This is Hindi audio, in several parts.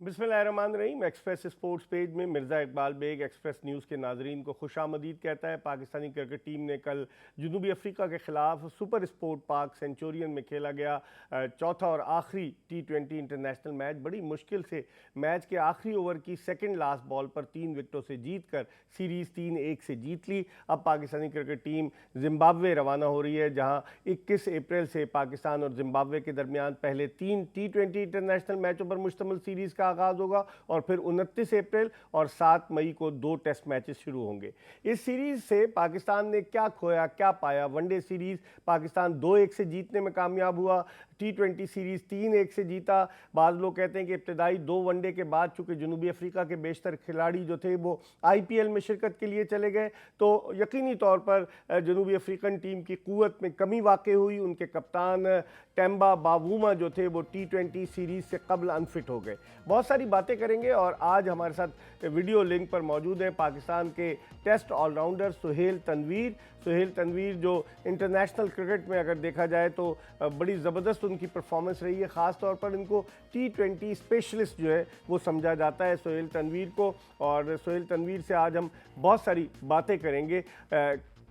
बिस्मिल्लाहिर्रहमानिर्रहीम। एक्सप्रेस स्पोर्ट्स पेज में मिर्ज़ा इकबाल बेग एक्सप्रेस न्यूज़ के नाजरीन को खुशामदीद कहता है। पाकिस्तानी क्रिकेट टीम ने कल जनूबी अफ्रीका के ख़िलाफ़ सुपर स्पोर्ट पार्क सेंचुरियन में खेला गया चौथा और आखिरी T20 इंटरनेशनल मैच बड़ी मुश्किल से मैच के आखिरी ओवर की सेकंड लास्ट बॉल पर 3 विकेटों से जीत कर सीरीज़ 3-1 से जीत ली। अब पाकिस्तानी क्रिकेट टीम जिम्बाब्वे रवाना हो रही है, जहाँ 21 अप्रैल से पाकिस्तान और जिम्बाब्वे के दरमियान पहले 3 T20 इंटरनेशनल मैचों पर मुश्तमिल सीरीज़ का आगाज़ होगा और फिर 29 अप्रैल और 7 मई को 2 टेस्ट मैचेस शुरू होंगे। इस सीरीज़ से पाकिस्तान ने क्या खोया क्या पाया? वनडे सीरीज़ पाकिस्तान 2-1 से जीतने में कामयाब हुआ। T20 सीरीज़ 3-1 से जीता। बाज़ लोग कहते हैं कि इब्तदाई 2 वनडे के बाद चूँकि जनूबी अफ्रीका के बेशतर खिलाड़ी जो थे वो IPL में शिरकत के लिए चले गए, तो यकीनी तौर पर जनूबी अफ्रीकन टीम की क़ुव्वत में कमी वाक़ई हुई। उनके कप्तान टेम्बा बावूमा जो थे वो T20 सीरीज़ से कबल अनफिट हो गए। बहुत सारी बातें करेंगे और आज हमारे साथ वीडियो लिंक पर मौजूद है पाकिस्तान के टेस्ट ऑलराउंडर सुहेल तनवीर जो इंटरनेशनल क्रिकेट में अगर देखा जाए तो बड़ी ज़बरदस्त उनकी परफॉर्मेंस रही है। ख़ास तौर पर इनको T20 स्पेशलिस्ट जो है वो समझा जाता है सुहेल तनवीर को। और सुहेल तनवीर से आज हम बहुत सारी बातें करेंगे,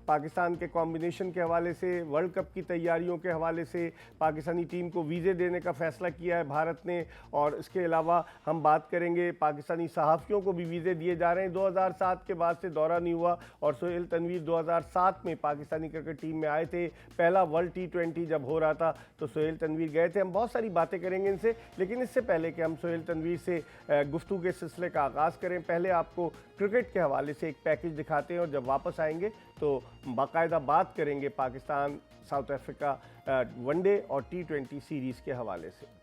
पाकिस्तान के कॉम्बिनेशन के हवाले से, वर्ल्ड कप की तैयारियों के हवाले से, पाकिस्तानी टीम को वीज़े देने का फ़ैसला किया है भारत ने, और इसके अलावा हम बात करेंगे पाकिस्तानी सहाफ़ियों को भी वीज़े दिए जा रहे हैं। 2007 के बाद से दौरा नहीं हुआ और सुहेल तनवीर 2007 में पाकिस्तानी क्रिकेट टीम में आए थे। पहला वर्ल्ड T20 जब हो रहा था तो सुहेल तनवीर गए थे। हम बहुत सारी बातें करेंगे इनसे, लेकिन इससे पहले कि हम सुहेल तनवीर से गुफ्तगू के सिलसिले का आगाज़ करें, पहले आपको क्रिकेट के हवाले से एक पैकेज दिखाते हैं और जब वापस आएंगे तो बाकायदा बात करेंगे पाकिस्तान साउथ अफ्रीका वनडे और T20 सीरीज़ के हवाले से।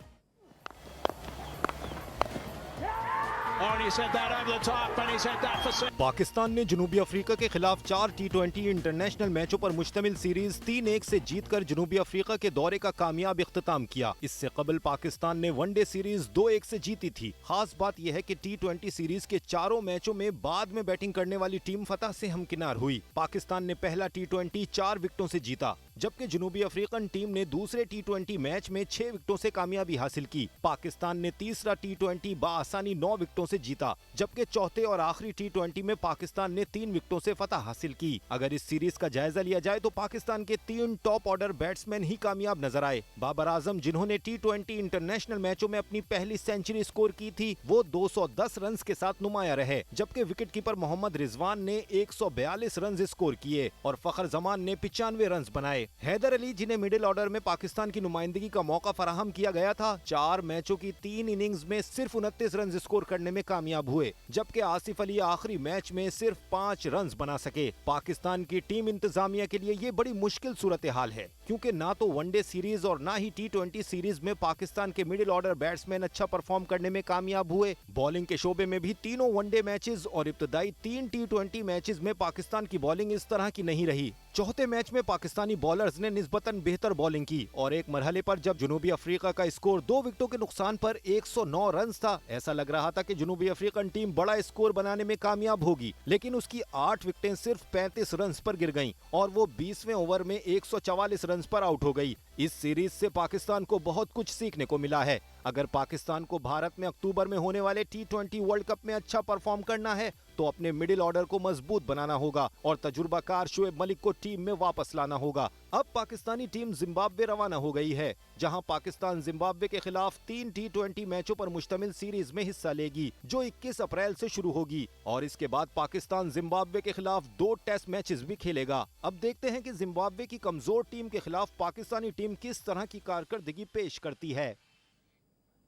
पाकिस्तान ने जनूबी अफ्रीका के खिलाफ 4 T20 इंटरनेशनल मैचों पर मुश्तमिल सीरीज 3-1 से जीतकर जनूबी अफ्रीका के दौरे का कामयाब इख्तिताम किया। इससे कबल पाकिस्तान ने वनडे सीरीज 2-1 से जीती थी। खास बात यह है कि T20 सीरीज के चारों मैचों में बाद में बैटिंग करने वाली टीम फतह से हमकिनार हुई। पाकिस्तान ने पहला T20 4 विकेटों से जीता, जबकि जनूबी अफ्रीकन टीम ने दूसरे T20 मैच में 6 विकेटों से कामयाबी हासिल की। पाकिस्तान ने तीसरा T20 बाआसानी 9 विकेटों से जीता, जबकि चौथे और आखिरी T20 में पाकिस्तान ने 3 विकेटों से फतह हासिल की। अगर इस सीरीज का जायजा लिया जाए तो पाकिस्तान के 3 टॉप ऑर्डर बैट्समैन ही कामयाब नजर आए। बाबर आजम, जिन्होंने T20 इंटरनेशनल मैचों में अपनी पहली सेंचुरी स्कोर की थी, वो 210 रन के साथ नुमाया रहे, जबकि विकेटकीपर मोहम्मद रिजवान ने 142 रन स्कोर किए और फखर जमान ने 95 रन बनाए। हैदर अली, जिन्हें मिडिल ऑर्डर में पाकिस्तान की नुमाइंदगी का मौका फराहम किया गया था, 4 मैचों की 3 इनिंग्स में सिर्फ 29 रन स्कोर करने में कामयाब हुए, जबकि आसिफ अली आखिरी मैच में सिर्फ 5 रन बना सके। पाकिस्तान की टीम इंतजामिया के लिए ये बड़ी मुश्किल सूरत हाल है, क्योंकि ना तो वनडे सीरीज और ना ही T20 सीरीज में पाकिस्तान के मिडिल ऑर्डर बैट्समैन अच्छा परफॉर्म करने में कामयाब हुए। बॉलिंग के शोबे में भी तीनों वनडे मैचेस और इब्तदाई 3 T20 मैचेस में पाकिस्तान की बॉलिंग इस तरह की नहीं रही। चौथे मैच में पाकिस्तानी बॉलर्स ने निस्बतन बेहतर बॉलिंग की और एक मरहले पर जब जनूबी अफ्रीका का स्कोर 2 विकेटों के नुकसान पर 109 रन था, ऐसा लग रहा था कि जनूबी अफ्रीकन टीम बड़ा स्कोर बनाने में कामयाब होगी, लेकिन उसकी 8 विकेटें सिर्फ 35 रन पर गिर गईं और वो 20वें ओवर में 144 रन पर आउट हो गई। इस सीरीज से पाकिस्तान को बहुत कुछ सीखने को मिला है। अगर पाकिस्तान को भारत में अक्टूबर में होने वाले T20 वर्ल्ड कप में अच्छा परफॉर्म करना है तो अपने मिडिल ऑर्डर को मजबूत बनाना होगा और तजुर्बाकार शोएब मलिक को टीम में वापस लाना होगा। अब पाकिस्तानी टीम जिम्बाब्वे रवाना हो गई है, जहां पाकिस्तान जिम्बाब्वे के खिलाफ 3 T20 मैचों पर मुश्तमिल सीरीज में हिस्सा लेगी, जो 21 अप्रैल से शुरू होगी और इसके बाद पाकिस्तान जिम्बाब्वे के खिलाफ 2 टेस्ट मैचेस भी खेलेगा। अब देखते हैं कि जिम्बाब्वे की कमजोर टीम के खिलाफ पाकिस्तानी टीम किस तरह की कारकर्दगी पेश करती है।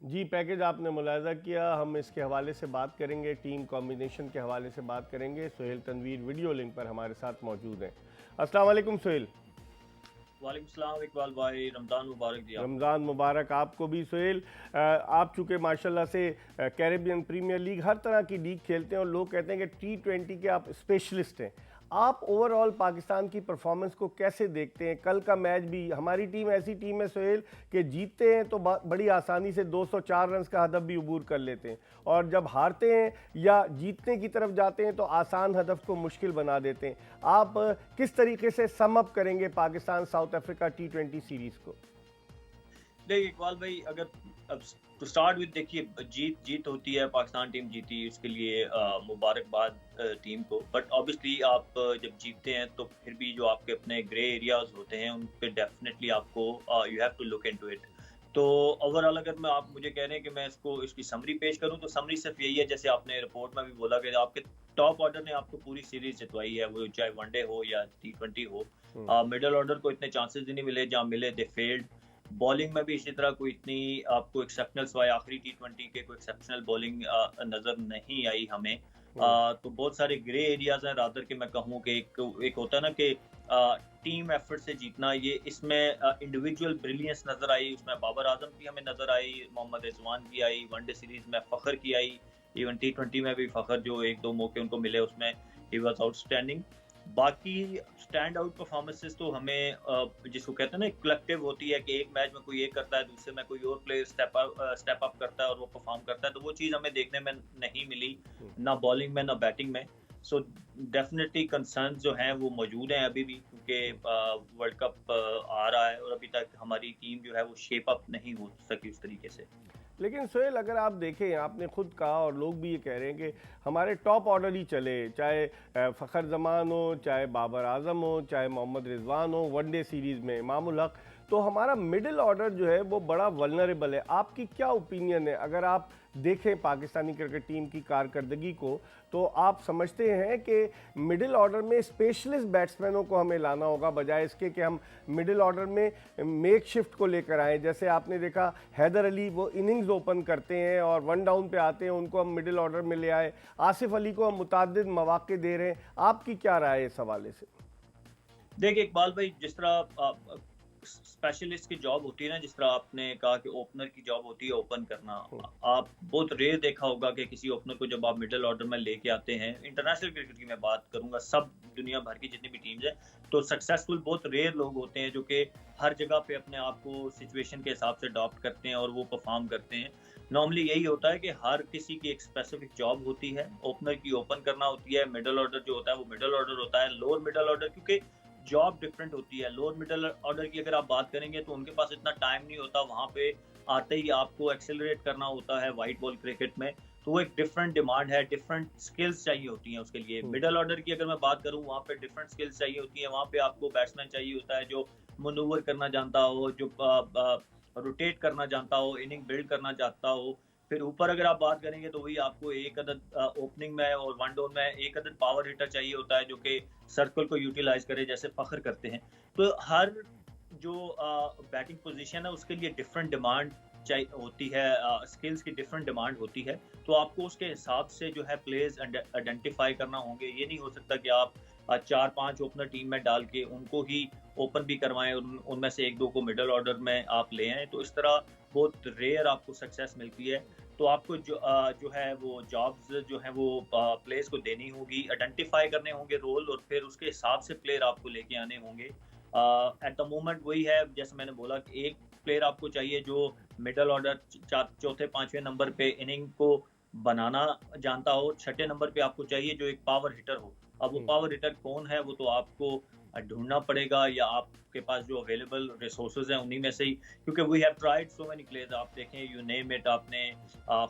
जी, पैकेज आपने मुलाहिज़ा किया, हम इसके हवाले से बात करेंगे, टीम कॉम्बिनेशन के हवाले से बात करेंगे। सुहेल तनवीर वीडियो लिंक पर हमारे साथ मौजूद हैं। अस्सलाम वालेकुम सुहेल। वालेकुम सलाम इकबाल भाई, रमज़ान मुबारक जी। रमज़ान मुबारक आपको भी सुहेल। आप चूँकि माशाल्लाह से कैरेबियन प्रीमियर लीग हर तरह की लीग खेलते हैं और लोग कहते हैं कि T20 के आप स्पेशलिस्ट हैं, आप ओवरऑल पाकिस्तान की परफॉर्मेंस को कैसे देखते हैं? कल का मैच भी हमारी टीम ऐसी टीम है सुहेल कि जीतते हैं तो बड़ी आसानी से 204 रन का हदफ भी अबूर कर लेते हैं, और जब हारते हैं या जीतने की तरफ जाते हैं तो आसान हदफ को मुश्किल बना देते हैं। आप किस तरीके से सम अप करेंगे Pakistan south Africa T20 series को? देखिए इकबाल भाई, अगर अब टू स्टार्ट विद देखिए जीत होती है, पाकिस्तान टीम जीती उसके लिए मुबारकबाद टीम को। बट ऑब्वियसली आप जब जीतते हैं तो फिर भी जो आपके अपने ग्रे एरियाज होते हैं उन पे डेफिनेटली आपको you have to look into it. तो ओवरऑल अगर मैं आप मुझे कह रहे हैं कि मैं इसकी समरी पेश करूं तो समरी सिर्फ यही है, जैसे आपने रिपोर्ट में भी बोला कि आपके टॉप ऑर्डर ने आपको पूरी सीरीज जितवाई है, वो चाहे वनडे हो या T20 हो। मिडिल ऑर्डर को इतने चांसेस ही नहीं मिले, जहाँ मिले दे फेल्ड। बॉलिंग में भी इसी तरह कोई इतनी आपको एक्सेप्शनल, सिवाय आखिरी T20 के कोई एक्सेप्शनल बॉलिंग नजर नहीं आई हमें। तो बहुत सारे ग्रे एरियाज हैं, रादर के मैं कहूँ कि एक होता है ना कि टीम एफर्ट से जीतना, ये इसमें इंडिविजुअल ब्रिलियंस नजर आई, उसमें बाबर आजम की हमें नजर आई, मोहम्मद रिजवान की आई, वनडे सीरीज में फखर की आई, इवन T20 में भी फखर जो एक दो मौके उनको मिले उसमें ही वाज आउटस्टैंडिंग। बाकी स्टैंड आउट परफॉर्मेंसेस तो हमें जिसको कहते हैं ना कलेक्टिव होती है कि एक मैच में कोई एक करता है, दूसरे में कोई और प्लेयर स्टेप अप करता है और वो परफॉर्म करता है, तो वो चीज़ हमें देखने में नहीं मिली, ना बॉलिंग में ना बैटिंग में। सो डेफिनेटली कंसर्न जो हैं वो मौजूद हैं अभी भी, क्योंकि वर्ल्ड कप आ रहा है और अभी तक हमारी टीम जो है वो शेप अप नहीं हो सकी उस तरीके से। लेकिन सोहेल, अगर आप देखें, आपने खुद कहा और लोग भी ये कह रहे हैं कि हमारे टॉप ऑर्डर ही चले, चाहे फ़खर जमान हो, चाहे बाबर आजम हो, चाहे मोहम्मद रिजवान हो, वनडे सीरीज़ में इमामुल हक, तो हमारा मिडिल ऑर्डर जो है वो बड़ा वल्नरेबल है। आपकी क्या ओपिनियन है? अगर आप देखें पाकिस्तानी क्रिकेट टीम की कारकर्दगी को, तो आप समझते हैं कि मिडिल ऑर्डर में स्पेशलिस्ट बैट्समैनों को हमें लाना होगा, बजाय इसके कि हम मिडिल ऑर्डर में मेक शिफ्ट को लेकर आएँ? जैसे आपने देखा हैदर अली वो इनिंग्स ओपन करते हैं और वन डाउन पे आते हैं, उनको हम मिडिल ऑर्डर में ले आए, आसिफ अली को हम मुताद्दिद मौके दे रहे हैं। आपकी क्या राय है इस हवाले से? देखिए इकबाल भाई, जिस तरह स्पेशलिस्ट की जॉब होती है ना, जिस तरह आपने कहा कि ओपनर की जॉब होती है ओपन करना, आप बहुत रेयर देखा होगा कि किसी ओपनर को जब आप मिडिल ऑर्डर में लेके आते हैं, इंटरनेशनल क्रिकेट की मैं बात करूंगा, सब दुनिया भर की जितनी भी टीम्स हैं, तो सक्सेसफुल बहुत रेयर लोग होते हैं जो कि हर जगह पे अपने आप को सिचुएशन के हिसाब से अडॉप्ट करते हैं और वो परफॉर्म करते हैं। नॉर्मली यही होता है कि हर किसी की एक स्पेसिफिक जॉब होती है, ओपनर की ओपन करना होती है, मिडिल ऑर्डर जो होता है वो मिडिल ऑर्डर होता है, लोअर मिडिल ऑर्डर क्योंकि जॉब डिफरेंट होती है। लोअर मिडिल ऑर्डर की अगर आप बात करेंगे तो उनके पास इतना टाइम नहीं होता, वहाँ पे आते ही आपको एक्सेलरेट करना होता है वाइट बॉल क्रिकेट में, तो वो एक डिफरेंट डिमांड है, डिफरेंट स्किल्स चाहिए होती हैं उसके लिए। मिडिल ऑर्डर की अगर मैं बात करूँ, वहाँ पे डिफरेंट स्किल्स चाहिए होती है, वहाँ पे आपको बैट्समैन चाहिए होता है जो मनूवर करना जानता हो, जो रोटेट करना जानता हो, इनिंग बिल्ड करना चाहता हो। फिर ऊपर अगर आप बात करेंगे तो वही आपको एक अदद ओपनिंग में और वन डाउन में एक अदद पावर हिटर चाहिए होता है जो कि सर्कल को यूटिलाइज करे, जैसे फखर करते हैं। तो हर जो बैटिंग पोजीशन है उसके लिए डिफरेंट डिमांड चाहिए होती है, स्किल्स की डिफरेंट डिमांड होती है, तो आपको उसके हिसाब से जो है प्लेयर्स आइडेंटिफाई करना होंगे। ये नहीं हो सकता कि आप 4-5 ओपनर टीम में डाल के उनको ही ओपन भी करवाएं, उनमें से एक दो को मिडिल ऑर्डर में आप ले आएं, तो इस तरह बहुत रेयर आपको सक्सेस मिलती है। तो आपको जो है वो जॉब्स जो है वो प्लेयर्स को देनी होगी, आइडेंटिफाई करने होंगे रोल, और फिर उसके हिसाब से प्लेयर आपको लेके आने होंगे। एट द मोमेंट वही है, जैसे मैंने बोला कि एक प्लेयर आपको चाहिए जो मिडिल ऑर्डर चौथे पांचवें नंबर पे इनिंग को बनाना जानता हो, छठे नंबर पे आपको चाहिए जो एक पावर हिटर हो। अब वो पावर हिटर कौन है वो तो आपको ढूंढना पड़ेगा, या आपके पास जो अवेलेबल रिसोर्सेज हैं उन्हीं में से ही, क्योंकि we have tried so many players. आप देखें, यू नेम इट, आपने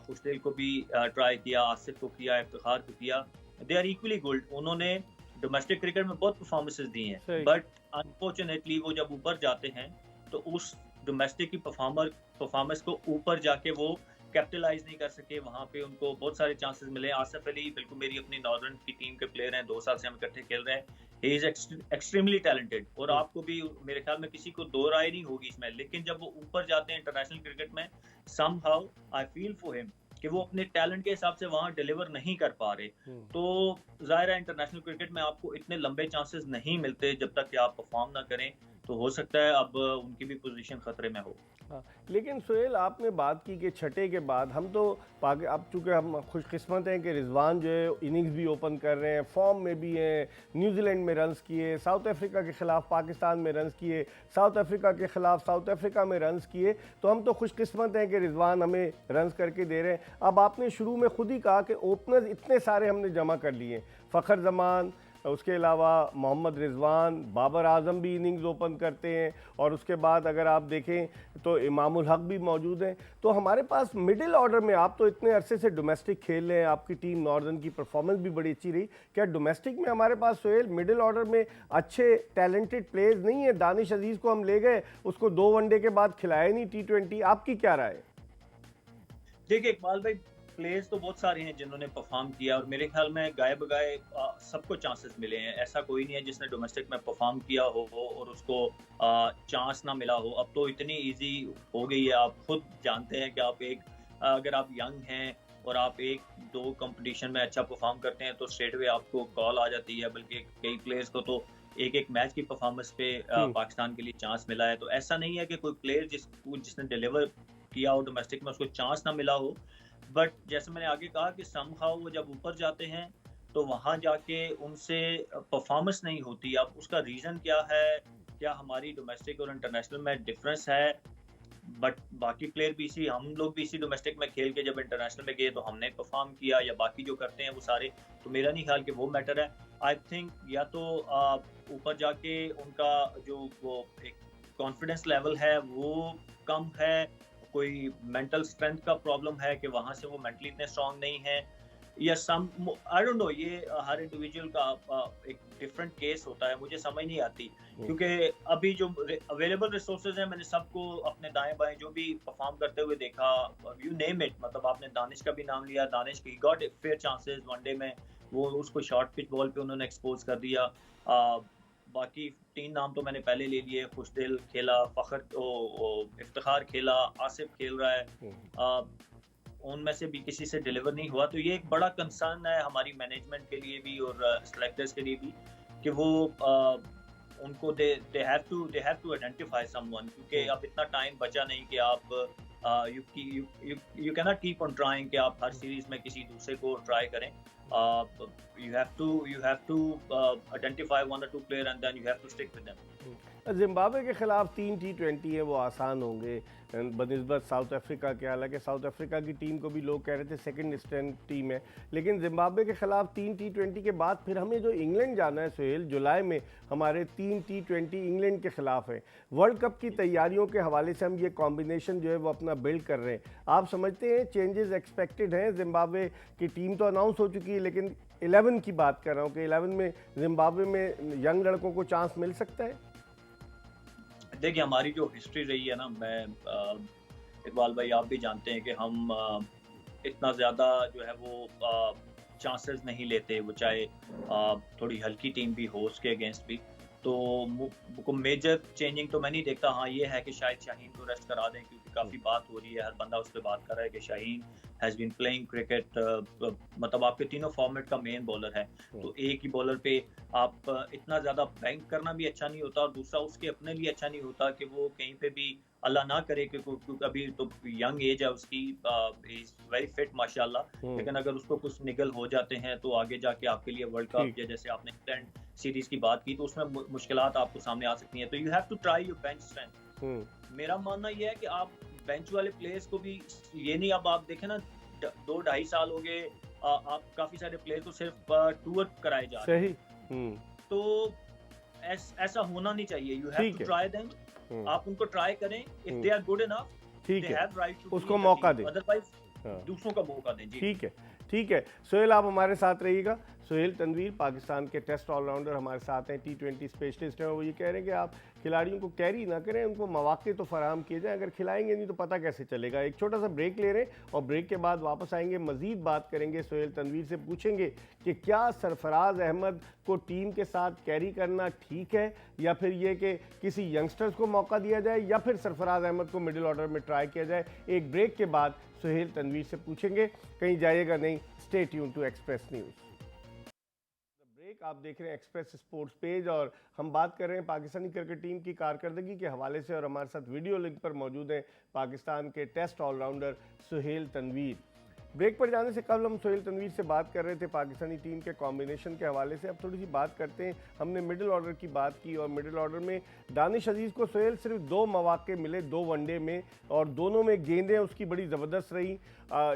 खुशदिल को भी ट्राई किया, आसिफ को किया, इफ्तिखार को किया, दे आर इक्वली गुड। उन्होंने डोमेस्टिक क्रिकेट में बहुत परफॉर्मेंसेस दी हैं, बट अनफॉर्चुनेटली वो जब ऊपर जाते हैं तो उस डोमेस्टिक की परफॉर्मेंस को ऊपर जाके वो कैपिटलाइज नहीं कर सके। वहाँ पे उनको बहुत सारे चांसेस मिले। आसिफ अली बिल्कुल मेरी अपनी नॉर्दर्न की टीम के प्लेयर हैं, 2 साल से हम इकट्ठे खेल रहे हैं, ही इज एक्सट्रीमली टैलेंटेड, और आपको भी मेरे ख्याल में किसी को दो राय नहीं होगी इसमें। लेकिन जब वो ऊपर जाते हैं इंटरनेशनल क्रिकेट में, somehow I feel for him कि वो अपने टैलेंट के हिसाब से वहाँ डिलीवर नहीं कर पा रहे। तो जाहिर है इंटरनेशनल क्रिकेट में आपको इतने लंबे चांसेस नहीं मिलते जब तक कि आप परफॉर्म ना करें, तो हो सकता है अब उनकी भी पोजीशन खतरे में हो। हाँ, लेकिन सोहेल, आपने बात की कि छठे के बाद हम तो अब चूँकि हम खुशकिस्मत हैं कि रिजवान जो है इनिंग्स भी ओपन कर रहे हैं, फॉर्म में भी हैं, न्यूजीलैंड में रन्स किए, साउथ अफ्रीका के ख़िलाफ़ पाकिस्तान में रन्स किए, साउथ अफ्रीका के ख़िलाफ़ साउथ अफ्रीका में रन्स किए, तो हम तो खुशकिस्मत हैं कि रिजवान हमें रन्स करके दे रहे हैं। अब आपने शुरू में खुद ही कहा कि ओपनर्स इतने सारे हमने जमा कर लिए, फ़खर जमान, उसके अलावा मोहम्मद रिजवान, बाबर आजम भी इनिंग्स ओपन करते हैं, और उसके बाद अगर आप देखें तो इमामुल हक भी मौजूद हैं। तो हमारे पास मिडिल ऑर्डर में, आप तो इतने अरसे से डोमेस्टिक खेल रहे हैं, आपकी टीम नॉर्दर्न की परफॉर्मेंस भी बड़ी अच्छी रही, क्या डोमेस्टिक में हमारे पास सोहेल मिडिल ऑर्डर में अच्छे टैलेंटेड प्लेयर्स नहीं है? दानिश अजीज को हम ले गए, उसको 2 वनडे के बाद खिलाया नहीं T20, आपकी क्या राय है? देखिए इकबाल भाई, प्लेयर्स तो बहुत सारे हैं जिन्होंने परफॉर्म किया, और मेरे ख्याल में गाए बगाए सबको चांसेस मिले हैं। ऐसा कोई नहीं है जिसने डोमेस्टिक में परफॉर्म किया हो और उसको चांस ना मिला हो। अब तो इतनी इजी हो गई है, आप खुद जानते हैं कि आप अगर आप यंग हैं और आप 1-2 कंपटीशन में अच्छा परफॉर्म करते हैं तो स्ट्रेट वे आपको कॉल आ जाती है। बल्कि कई प्लेयर्स को तो एक मैच की परफॉर्मेंस पे पाकिस्तान के लिए चांस मिला है। तो ऐसा नहीं है कि कोई प्लेयर जिसने डिलीवर किया हो डोमेस्टिक में उसको चांस ना मिला हो। बट जैसे मैंने आगे कहा कि समहाउ वो जब ऊपर जाते हैं तो वहां जाके उनसे परफॉर्मेंस नहीं होती। अब उसका रीजन क्या है? क्या हमारी डोमेस्टिक और इंटरनेशनल में डिफरेंस है? बट बाकी प्लेयर भी इसी, हम लोग भी इसी डोमेस्टिक में खेल के जब इंटरनेशनल में गए तो हमने परफॉर्म किया, या बाकी जो करते हैं वो सारे, तो मेरा नहीं ख्याल कि वो मैटर है। आई थिंक या तो ऊपर जाके उनका जो वो एक कॉन्फिडेंस लेवल है वो कम है, कोई मेंटल स्ट्रेंथ का प्रॉब्लम है कि वहां से वो मेंटली इतने स्ट्रांग नहीं है, या सम आई डोंट नो। ये हर इंडिविजुअल का एक डिफरेंट केस होता है, मुझे समझ नहीं आती। क्योंकि अभी जो अवेलेबल रिसोर्सेज हैं, मैंने सबको अपने दाएं बाएं जो भी परफॉर्म करते हुए देखा, यू नेम इट। मतलब आपने दानिश का भी नाम लिया, दानिश की गॉट फेयर चांसेस वनडे में, वो उसको शॉर्ट पिच बॉल पे उन्होंने एक्सपोज कर दिया। बाकी 3 नाम तो मैंने पहले ले लिए, खुशदिल खेला, इफ्तिखार खेला, आसिफ खेल रहा है, उनमें से भी किसी से डिलीवर नहीं हुआ। तो ये एक बड़ा कंसर्न है हमारी मैनेजमेंट के लिए भी और सिलेक्टर्स के लिए भी, कि वो उनको they have to identify someone. क्योंकि अब इतना टाइम बचा नहीं कि आप you can not keep on trying कि आप हर सीरीज में किसी दूसरे को ट्राई करें। you have to identify 1 or 2 player and then you have to stick with them. Zimbabwe के खिलाफ 3 T20 है, वो आसान होंगे बनिस्बत साउथ अफ्रीका के। हालांकि साउथ अफ्रीका की टीम को भी लोग कह रहे थे सेकंड स्ट्रेंथ टीम है, लेकिन जिम्बाब्वे के खिलाफ 3 T20 के बाद फिर हमें जो इंग्लैंड जाना है सोहेल, जुलाई में हमारे 3 T20 इंग्लैंड के खिलाफ है। वर्ल्ड कप की तैयारियों के हवाले से हम ये कॉम्बिनेशन जो है वो अपना बिल्ड कर रहे हैं। आप समझते हैं चेंजेस एक्सपेक्टेड हैं? जिम्बाब्वे की टीम तो अनाउंस हो चुकी है, लेकिन 11 की बात कर रहा हूँ कि 11 में जिम्बाब्वे में यंग लड़कों को चांस मिल सकता है? देखिए हमारी जो हिस्ट्री रही है ना, मैं इकबाल भाई आप भी जानते हैं कि हम इतना ज़्यादा जो है वो चांसेस नहीं लेते, वो चाहे थोड़ी हल्की टीम भी हो उसके अगेंस्ट भी। तो मेजर चेंजिंग तो मैं नहीं देखता। हाँ ये है कि शायद शाहीन को रेस्ट करा दें, क्योंकि काफ़ी बात हो रही है, हर बंदा उस पर बात कर रहा है कि Shaheen has been playing cricket. मतलब आपके तीनों फॉर्मेट का मेन बॉलर है, तो एक ही बॉलर पे आप इतना ज़्यादा बैंक करना भी अच्छा नहीं होता, और दूसरा उसके अपने लिए अच्छा नहीं होता कि वो कहीं पे भी अल्लाह ना करे, क्योंकि अभी तो यंग एज है उसकी, इज वेरी फिट माशाल्लाह, लेकिन अगर उसको कुछ निगल हो जाते हैं तो आगे जाके आपके लिए वर्ल्ड कप, या जैसे आपने इंग्लैंड सीरीज की बात की, तो उसमें मुश्किलात आपको सामने आ सकती हैं। तो you have to try your bench strength. मेरा मानना यह है कि आप बेंच वाले प्लेयर्स को भी, ये नहीं, अब आप देखें ना 2-2.5 साल हो गए, आप काफी सारे प्लेयर को सिर्फ टूर कराए जा रहे हैं। तो ऐसा होना नहीं चाहिए। You have to try them, आप उनको ट्राई करें, if they are good enough, they have right to, उसको मौका दें, अदरवाइज दूसरों का मौका दें। जी ठीक है सोहेल, आप हमारे साथ रहिएगा। सोहेल तनवीर पाकिस्तान के टेस्ट ऑलराउंडर हमारे साथ हैं, T20 स्पेशलिस्ट हैं। वो ये कह रहे हैं कि आप खिलाड़ियों को कैरी ना करें, उनको मौके तो फराहम किए जाएँ, अगर खिलाएंगे नहीं तो पता कैसे चलेगा। एक छोटा सा ब्रेक ले रहे हैं और ब्रेक के बाद वापस आएंगे, मज़ीद बात करेंगे। सोहेल तनवीर से पूछेंगे कि क्या सरफराज अहमद को टीम के साथ कैरी करना ठीक है, या फिर ये कि किसी यंगस्टर्स को मौका दिया जाए, या फिर सरफराज अहमद को मिडिल ऑर्डर में ट्राई किया जाए। एक ब्रेक के बाद सोहेल तनवीर से पूछेंगे, कहीं जाइएगा नहीं, stay tune to Express News. Break, आप देख रहे हैं एक्सप्रेस स्पोर्ट्स पेज, और हम बात कर रहे हैं पाकिस्तानी क्रिकेट टीम की कारकर्दगी के हवाले से, और हमारे साथ वीडियो लिंक पर मौजूद हैं पाकिस्तान के test allrounder Sohail Tanvir. Break पर जाने से कल हम सोहेल तनवीर से बात कर रहे थे पाकिस्तानी टीम के कॉम्बिनेशन के हवाले से। अब थोड़ी सी बात करते हैं, हमने मिडिल ऑर्डर की बात की, और मिडिल ऑर्डर में दानिश अजीज़ को सोहेल सिर्फ 2 मौके मिले 2 वनडे में, और दोनों में गेंदें उसकी बड़ी ज़बरदस्त रही।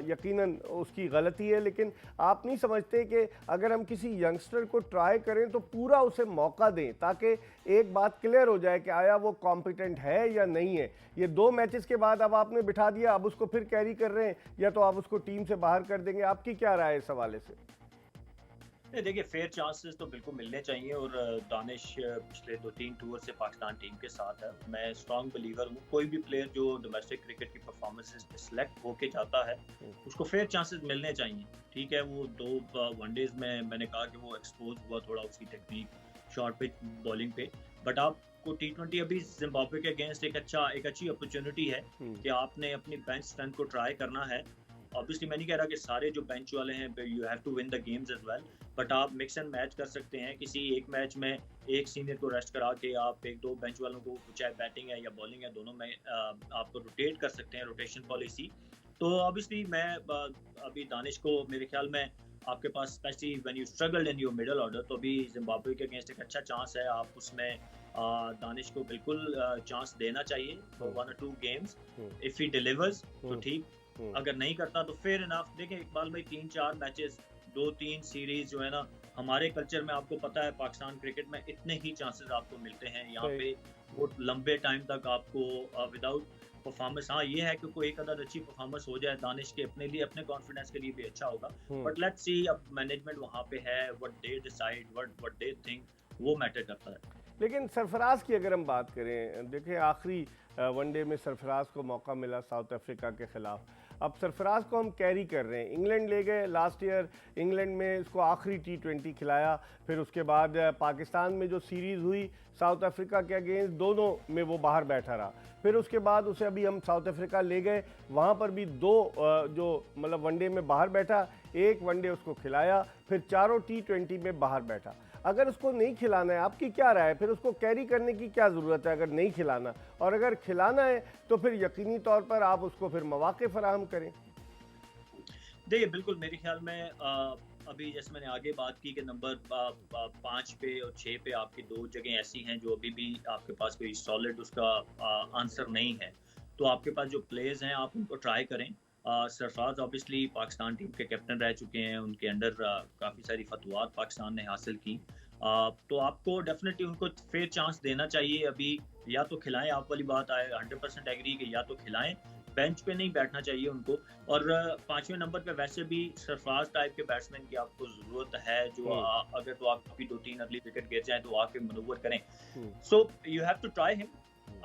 यकीनन उसकी गलती है, लेकिन आप नहीं समझते कि अगर हम किसी यंगस्टर को ट्राई करें तो पूरा उसे मौका दें ताकि एक बात क्लियर हो जाए कि आया वो कॉम्पिटेंट है या नहीं है। ये 2 मैचेस के बाद अब आपने बिठा दिया, अब उसको फिर कैरी कर रहे हैं या तो आप उसको टीम से बाहर कर देंगे? आपकी क्या राय है इस हवाले से? नहीं, देखिए फेयर चांसेस तो बिल्कुल मिलने चाहिए और दानिश पिछले 2-3 टूर से पाकिस्तान टीम के साथ है। मैं स्ट्रांग बिलीवर हूँ कोई भी प्लेयर जो डोमेस्टिक क्रिकेट की परफॉर्मेंसेस में सिलेक्ट होके जाता है उसको फेयर चांसेस मिलने चाहिए। ठीक है, वो 2 वनडेज में मैंने कहा कि वो एक्सपोज हुआ थोड़ा उसकी टेक्निक शॉर्ट पिच बॉलिंग पे, बट आपको T20 अभी जिम्बाब्वे के अगेंस्ट एक अच्छी अपॉर्चुनिटी है कि आपने अपनी बेंच स्ट्रेंथ को ट्राई करना है। ऑब्वियसली मैं नहीं कह रहा कि सारे जो बेंच वाले हैं you have to win the games as well, but आप मिक्स एंड मैच कर सकते हैं। किसी एक मैच में एक सीनियर को रेस्ट करा के आप 1-2 बेंच वालों को, चाहे बैटिंग है या बॉलिंग है, दोनों में आपको रोटेट कर सकते हैं, रोटेशन पॉलिसी। तो ऑब्वियसली मैं अभी दानिश को मेरे ख्याल में आपके पास specially when you struggled in your middle order, तो अभी जिम्बाब्वे के अगेंस्ट एक अच्छा चांस है। आप उसमें दानिश को बिल्कुल चांस देना चाहिए for 1 or 2 games. If he delivers तो ठीक, अगर नहीं करता तो फेयर इनफ। देखिए इकबाल भाई 3-4 मैचेस, 2-3 सीरीज जो है ना, हमारे कल्चर में आपको पता है पाकिस्तान क्रिकेट में इतने ही चांसेस आपको मिलते हैं यहाँ पे बहुत लंबे टाइम तक आपको विदाउट परफॉर्मेंस। हाँ ये है कि कोई एक अदर अच्छी परफॉर्मेंस हो जाए दानिश के अपने लिए, अपने कॉन्फिडेंस के लिए भी अच्छा होगा, बट लेट्स सी अब मैनेजमेंट वहाँ पे है, what they decide, what they think, वो मैटर करता है। लेकिन सरफराज की अगर हम बात करें, देखिए आखिरी वनडे में सरफराज को मौका मिला साउथ अफ्रीका के खिलाफ। अब सरफराज को हम कैरी कर रहे हैं, इंग्लैंड ले गए लास्ट ईयर, इंग्लैंड में इसको आखिरी T20 खिलाया, फिर उसके बाद पाकिस्तान में जो सीरीज़ हुई साउथ अफ्रीका के अगेंस्ट, दोनों में वो बाहर बैठा रहा। फिर उसके बाद उसे अभी हम साउथ अफ्रीका ले गए, वहाँ पर भी 2 जो मतलब वनडे में बाहर बैठा, 1 वनडे उसको खिलाया, फिर चारों T20 में बाहर बैठा। अगर उसको नहीं खिलाना है, आपकी क्या राय है? फिर उसको कैरी करने की क्या ज़रूरत है अगर नहीं खिलाना, और अगर खिलाना है तो फिर यकीनी तौर पर आप उसको फिर मौके फराहम करें। देखिए बिल्कुल मेरे ख्याल में अभी जैसे मैंने आगे बात की कि नंबर 5 पे और 6 पे आपकी 2 जगह ऐसी हैं जो अभी भी आपके पास कोई सॉलिड उसका आंसर नहीं है, तो आपके पास जो प्लेयर्स हैं आप उनको ट्राई करें। सरफराज ऑब्वियसली पाकिस्तान टीम के कैप्टन रह चुके हैं, उनके अंडर काफ़ी सारी फतवात पाकिस्तान ने हासिल की, तो आपको डेफिनेटली उनको फेयर चांस देना चाहिए। अभी या तो खिलाएं, आप वाली बात आए 100% एग्री कि या तो खिलाएं, बेंच पे नहीं बैठना चाहिए उनको। और 5वें नंबर पे वैसे भी सरफराज टाइप के बैट्समैन की आपको ज़रूरत है जो अगर तो आपकी 2-3 अगली विकेट गिर जाए तो आके मनूवर करें। So you have to try him.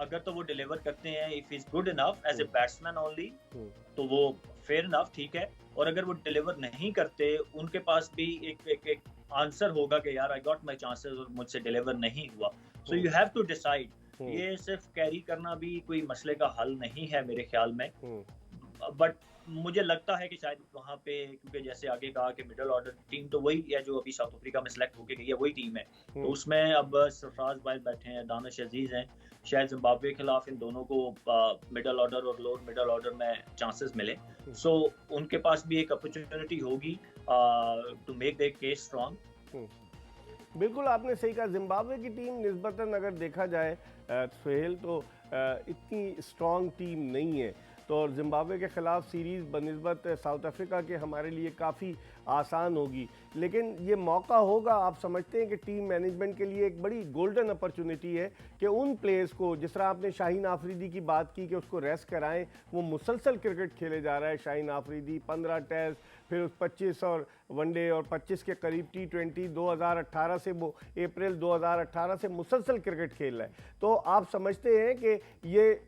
अगर तो वो डिलीवर करते हैं, if is good enough as a batsman only, तो वो फेयर इनफ, ठीक है। और अगर वो डिलीवर नहीं करते, उनके पास भी एक आंसर होगा कि यार आई गॉट माय चांसेस और मुझसे डिलीवर नहीं हुआ, so you have to decide. ये सिर्फ कैरी करना भी कोई मसले का हल नहीं है मेरे ख्याल में, बट मुझे लगता है कि शायद वहाँ पे, क्योंकि जैसे आगे कहा कि मिडिल ऑर्डर टीम तो वही है जो अभी साउथ अफ्रीका में सिलेक्ट होके गई है, वही टीम है, तो उसमें अब सरफराज भाई बैठे हैं, दानिश अजीज हैं, शायद जिम्बाब्वे के खिलाफ इन दोनों को मिडिल ऑर्डर और लोअर मिडिल ऑर्डर में चांसेस मिले, सो उनके पास भी एक अपॉर्चुनिटी होगी to make their case strong. बिल्कुल आपने सही कहा, जिम्बाब्वे की टीम निस्बतन अगर देखा जाए सुहेल तो इतनी स्ट्रॉन्ग टीम नहीं है, तो और जिम्बाब्वे के ख़िलाफ़ सीरीज़ बनिस्बत साउथ अफ्रीका के हमारे लिए काफ़ी आसान होगी, लेकिन ये मौका होगा, आप समझते हैं कि टीम मैनेजमेंट के लिए एक बड़ी गोल्डन अपॉर्चुनिटी है कि उन प्लेयर्स को, जिस तरह आपने शाहीन आफरीदी की बात की कि उसको रेस्ट कराएं, वो मुसलसल क्रिकेट खेले जा रहा है शाहीन आफरीदी, 15 टेस्ट, फिर उस 25 और वनडे और 25 के करीब T20 2018 से, वो अप्रैल 2018 से मुसलसल क्रिकेट खेल रहा है। तो आप समझते हैं कि ये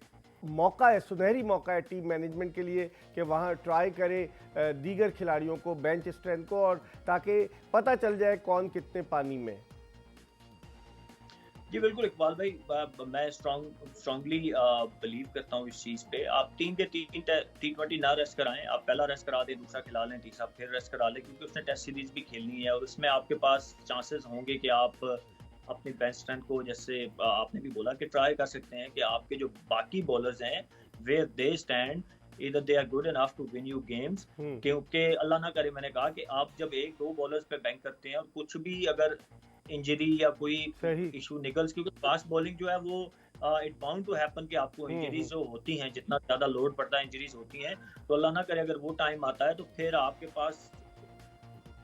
मौका है, सुनहरी मौका है टीम मैनेजमेंट के लिए कि वहाँ ट्राई करे दीगर खिलाड़ियों को, बेंच स्ट्रेंथ को, और ताकि पता चल जाए कौन कितने पानी में। जी बिल्कुल इकबाल भाई, मैं स्ट्रांगली बिलीव करता हूँ इस चीज़ पे। आप टीम के T20 ना रेस्ट कराएं, आप पहला रेस्ट करा दें, दूसरा खिला लें, तीसरा फिर रेस्ट करा लें, क्योंकि उसने टेस्ट सीरीज भी खेलनी है और उसमें आपके पास चांसेस होंगे कि आप अपनी बेंच स्ट्रेंथ को, जैसे आपने भी बोला, कि ट्राई कर सकते हैं कि आपके जो बाकी बॉलर्स हैं वेयर दे स्टैंड, इधर they are good enough to win you games, क्योंकि अल्लाह ना करे, मैंने कहा कि आप जब 1-2 बॉलर्स पे बैंक करते हैं और कुछ भी अगर इंजरी या कोई इशू निकल्स, क्योंकि फास्ट बॉलिंग जो है वो इट बाउंड टू हैपन कि आपको इंजरीज जो होती हैं, जितना ज़्यादा लोड पड़ता है इंजरीज होती हैं, तो अल्लाह ना करे अगर वो टाइम आता है तो फिर आपके पास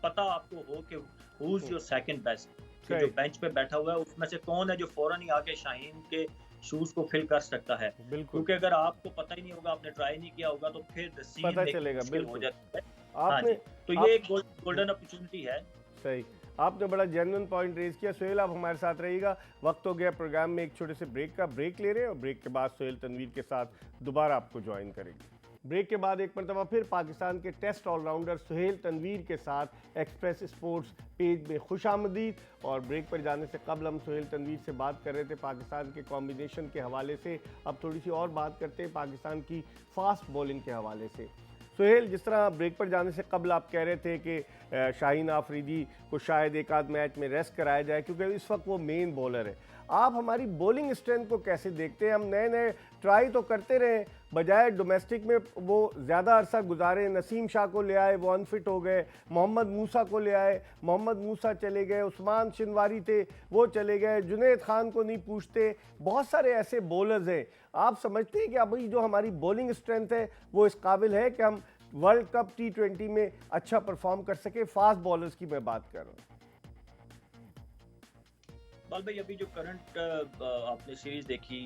पता आपको हो कि who is your second best, कि जो सही, बेंच पे बैठा हुआ है उसमें से कौन है जो फौरन ही आके शाहीन के शूज को फिल कर सकता है। बिल्कुल, क्योंकि अगर आपको पता ही नहीं होगा, आपने ट्राई नहीं किया होगा, तो फिर डिसीजन पता मेकिंग चलेगा, मुश्किल हो बिल्कुल। जाती है। हाँ आपने जी, तो आप ये एक गोल्डन अपॉर्चुनिटी है। सही, आपने बड़ा जेन्युइन पॉइंट रेज़ किया। सोहेल, आप हमारे साथ रहिएगा। वक्त हो गया प्रोग्राम में एक छोटे से ब्रेक का। ब्रेक ले रहे हैं और ब्रेक के बाद सोहेल तनवीर के साथ दोबारा आपको ज्वाइन करेंगे। ब्रेक के बाद एक मरतबा फिर पाकिस्तान के टेस्ट ऑलराउंडर सोहेल तनवीर के साथ एक्सप्रेस स्पोर्ट्स पेज में खुशामदीद। और ब्रेक पर जाने से कबल हम सोहेल तनवीर से बात कर रहे थे पाकिस्तान के कॉम्बिनेशन के हवाले से। अब थोड़ी सी और बात करते हैं पाकिस्तान की फास्ट बॉलिंग के हवाले से। सोहेल, जिस तरह ब्रेक पर जाने से कबल आप कह रहे थे कि शाहीन आफरीदी को शायद एक आध मैच में रेस्ट कराया जाए क्योंकि इस वक्त वो मेन बॉलर है, आप हमारी बॉलिंग स्ट्रेंथ को कैसे देखते हैं? हम नए नए ट्राई तो करते रहे, बजाय डोमेस्टिक में वो ज़्यादा अरसा गुजारे। नसीम शाह को ले आए, वो अनफिट हो गए। मोहम्मद मूसा को ले आए, मोहम्मद मूसा चले गए। उस्मान शिनवारी थे, वो चले गए। जुनैद खान को नहीं पूछते। बहुत सारे ऐसे बॉलर्स हैं। आप समझते हैं कि अभी जो हमारी बॉलिंग स्ट्रेंथ है वो इस काबिल है कि हम वर्ल्ड कप T20 में अच्छा परफॉर्म कर सके? फास्ट बॉलर्स की मैं बात कर रहा हूँ। बाल भाई, अभी जो करंट आपने सीरीज देखी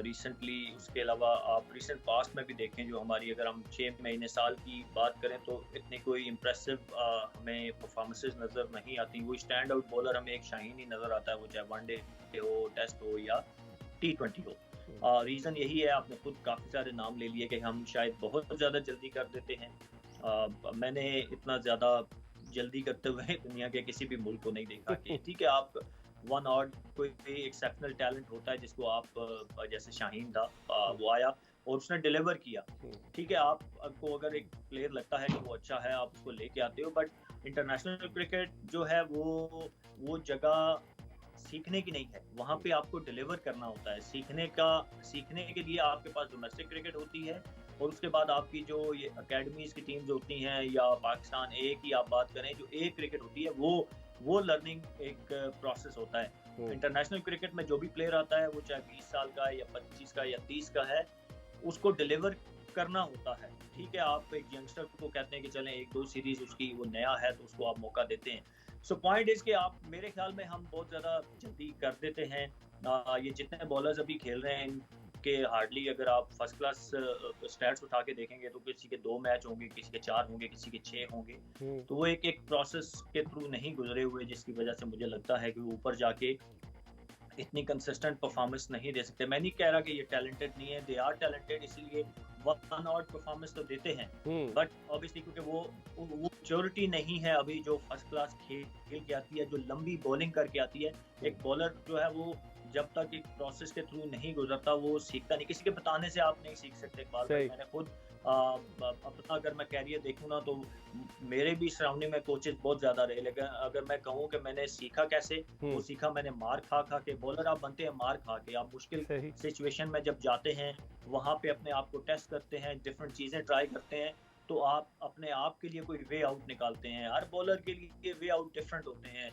रिसेंटली, उसके अलावा आप रिसेंट पास्ट में भी देखें, जो हमारी अगर हम 6 महीने साल की बात करें तो इतनी कोई इम्प्रेसिव हमें परफॉर्मेंसेस नज़र नहीं आती। वो स्टैंड आउट बॉलर हमें एक शाहीन ही नज़र आता है, वो चाहे वनडे हो, टेस्ट हो या T20 हो। रीज़न यही है, आपने खुद काफ़ी सारे नाम ले लिए कि हम शायद बहुत ज़्यादा जल्दी कर देते हैं। मैंने इतना ज़्यादा जल्दी करते हुए दुनिया के किसी भी मुल्क को नहीं देखा कि ठीक है, आप वन ऑड कोई भी एक्सेप्शनल टैलेंट होता है जिसको आप जैसे शाहीन था, वो आया और उसने डिलीवर किया। ठीक है, आपको अगर एक प्लेयर लगता है कि वो अच्छा है, आप उसको लेके आते हो, बट इंटरनेशनल क्रिकेट जो है वो जगह सीखने की नहीं है, वहाँ पे आपको डिलीवर करना होता है। सीखने के लिए आपके पास डोमेस्टिक क्रिकेट होती है, और उसके बाद आपकी जो ये अकेडमीज की टीम्स होती हैं, या पाकिस्तान ए की आप बात करें, जो ए क्रिकेट होती है, वो लर्निंग एक प्रोसेस होता है। इंटरनेशनल क्रिकेट में जो भी प्लेयर आता है, वो चाहे 20 साल का है या 25 का या 30 का है, उसको डिलीवर करना होता है। ठीक है, आप एक यंगस्टर को कहते हैं कि चलें 1-2 सीरीज उसकी वो नया है तो उसको आप मौका देते हैं। सो पॉइंट इज कि आप, मेरे ख्याल में हम बहुत ज़्यादा जल्दी कर देते हैं। ये जितने बॉलर्स अभी खेल रहे हैं, इनके हार्डली अगर आप फर्स्ट क्लास स्टैट्स उठा के देखेंगे तो किसी के 2 मैच होंगे, किसी के 4 होंगे, किसी के 6 होंगे। तो वो एक एक प्रोसेस के थ्रू नहीं गुजरे हुए, जिसकी वजह से मुझे लगता है कि वो ऊपर जाके इतनी कंसिस्टेंट परफॉर्मेंस नहीं दे सकते। मैं नहीं कह रहा कि ये टैलेंटेड नहीं है, दे आर टैलेंटेड, इसीलिए वन आउट परफॉर्मेंस तो देते हैं, बट ऑब्वियसली क्योंकि वो मैच्योरिटी नहीं है अभी जो फर्स्ट क्लास खेल के आती है, जो लंबी बॉलिंग करके आती है। एक बॉलर जो है वो जब तक एक प्रोसेस के थ्रू नहीं गुजरता वो सीखता नहीं, किसी के बताने से आप नहीं सीख सकते। मैंने खुद अपना अगर मैं कैरियर देखूँ ना, तो मेरे भी सराउंडिंग में कोचेस बहुत ज़्यादा रहे, लेकिन अगर मैं कहूँ कि मैंने सीखा कैसे, वो सीखा मैंने मार खा के। बॉलर आप बनते हैं मार खा के, आप मुश्किल सिचुएशन में जब जाते हैं, वहाँ पे अपने आप को टेस्ट करते हैं, डिफरेंट चीज़ें ट्राई करते हैं, तो आप अपने आप के लिए कोई वे आउट निकालते हैं। हर बॉलर के लिए वे आउट डिफरेंट होते हैं,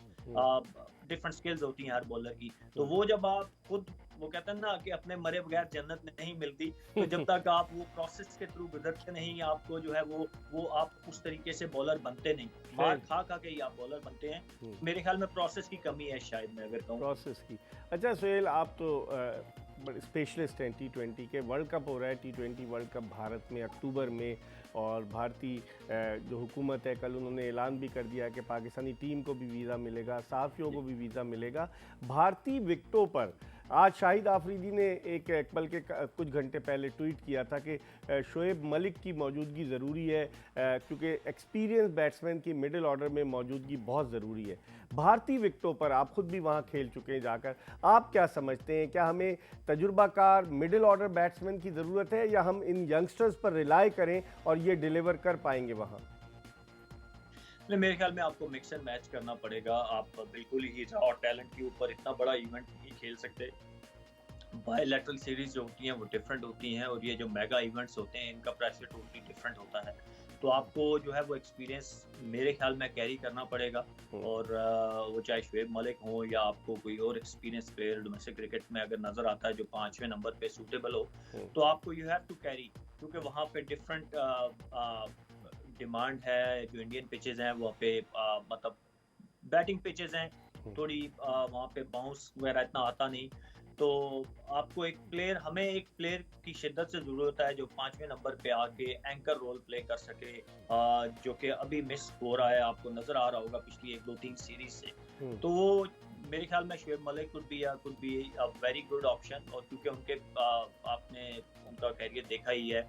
डिफरेंट स्किल्स होती हैं हर बॉलर की। तो वो जब आप खुद, वो कहते हैं ना कि अपने मरे बगैर जन्नत नहीं मिलती, तो जब तक आप वो प्रोसेस के थ्रू गुजरते नहीं, आपको जो है वो आप उस तरीके से बॉलर बनते नहीं। मार खा के ही आप बॉलर बनते हैं। मेरे ख्याल में प्रोसेस की कमी है, शायद मैं अगर कहूँ प्रोसेस की। अच्छा सोहेल, आप तो बड़े स्पेशलिस्ट हैं T20 के। वर्ल्ड कप हो रहा है, T20 वर्ल्ड कप भारत में अक्टूबर में, और भारतीय जो हुकूमत है, कल उन्होंने ऐलान भी कर दिया है कि पाकिस्तानी टीम को भी वीज़ा मिलेगा, सहाफ़ियों को भी वीज़ा मिलेगा। भारतीय विकेटों पर आज शाहिद आफरीदी ने एक बल्कि कुछ घंटे पहले ट्वीट किया था कि शोएब मलिक की मौजूदगी ज़रूरी है, क्योंकि एक्सपीरियंस बैट्समैन की मिडिल ऑर्डर में मौजूदगी बहुत ज़रूरी है। भारतीय विकेटों पर आप खुद भी वहाँ खेल चुके हैं जाकर, आप क्या समझते हैं? क्या हमें तजुर्बाकार मिडिल ऑर्डर बैट्समैन की ज़रूरत है, या हम इन यंगस्टर्स पर रिलाई करें और ये डिलीवर कर पाएंगे वहाँ? मेरे ख्याल में आपको मिक्स एंड मैच करना पड़ेगा। आप बिल्कुल ही रॉ टैलेंट के ऊपर इतना बड़ा इवेंट नहीं खेल सकते। बायलैटरल सीरीज जो होती हैं वो डिफरेंट होती हैं, और ये जो मेगा इवेंट्स होते हैं इनका प्रेशर टोटली डिफरेंट होता है। तो आपको जो है वो एक्सपीरियंस मेरे ख्याल में कैरी करना पड़ेगा। और वो चाहे शुएब मलिक हो या आपको कोई और एक्सपीरियंस प्लेयर डोमेस्टिक क्रिकेट में अगर नजर आता है जो 5वें नंबर पे सूटेबल हो, तो आपको यू हैव टू कैरी, क्योंकि वहाँ पे डिफरेंट डिमांड है। जो इंडियन पिचेस हैं वहाँ पे मतलब बैटिंग पिचेस हैं, थोड़ी वहाँ पे बाउंस वगैरह इतना आता नहीं। तो आपको हमें एक प्लेयर की शिद्दत से ज़रूरत है जो 5वें नंबर पे आके एंकर रोल प्ले कर सके, जो कि अभी मिस हो रहा है, आपको नज़र आ रहा होगा पिछली 1-2-3 सीरीज से। तो वो मेरे ख्याल में Shoaib Malik could be a very good option. और क्योंकि उनके आपने उनका कैरियर देखा ही है,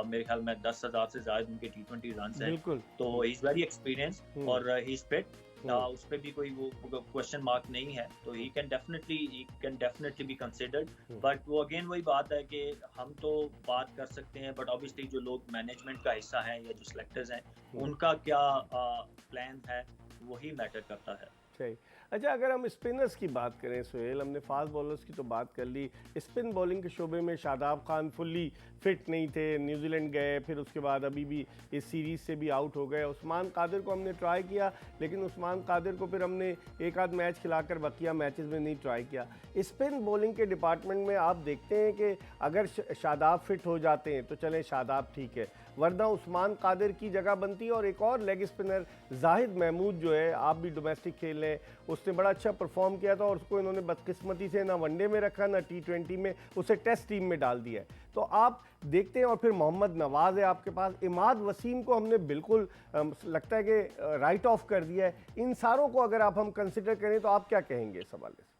मेरे ख्याल में 10,000 से ज़्यादा उनके T20 रन्स हैं, तो ही इज़ वेरी एक्सपीरियंस और ही इज़ फिट। उस पर भी कोई वो क्वेश्चन मार्क नहीं है, तो he can definitely be considered. But वो अगेन वही बात है कि हम तो बात कर सकते हैं, बट ऑब्वियसली जो लोग मैनेजमेंट का हिस्सा हैं या जो सिलेक्टर्स हैं उनका क्या प्लान है वही मैटर करता है। सही। अच्छा, अगर हम स्पिनर्स की बात करें सुहेल, हमने फास्ट बॉलर्स की तो बात कर ली, स्पिन बॉलिंग के शोबे में शादाब खान फुल्ली फिट नहीं थे, न्यूजीलैंड गए, फिर उसके बाद अभी भी इस सीरीज़ से भी आउट हो गए। उस्मान कादिर को हमने ट्राई किया, लेकिन उस्मान कादिर को फिर हमने एक आध मैच खिलाकर बकिया मैचेस में नहीं ट्राई किया। स्पिन बॉलिंग के डिपार्टमेंट में आप देखते हैं कि अगर शादाब फिट हो जाते हैं तो चलें शादाब ठीक है, वरना उस्मान कादिर की जगह बनती है। और एक और लेग स्पिनर जाहिद महमूद जो है, आप भी डोमेस्टिक खेल रहे हैं, उसने बड़ा अच्छा परफॉर्म किया था और उसको इन्होंने बदकिस्मती से ना वनडे में रखा ना T20 में, उसे टेस्ट टीम में डाल दिया है। तो आप देखते हैं, और फिर मोहम्मद नवाज़ है आपके पास, इमाद वसीम को हमने बिल्कुल लगता है कि राइट ऑफ कर दिया है। इन सारों को अगर आप हम कंसिडर करें तो आप क्या कहेंगे इस हवाले से?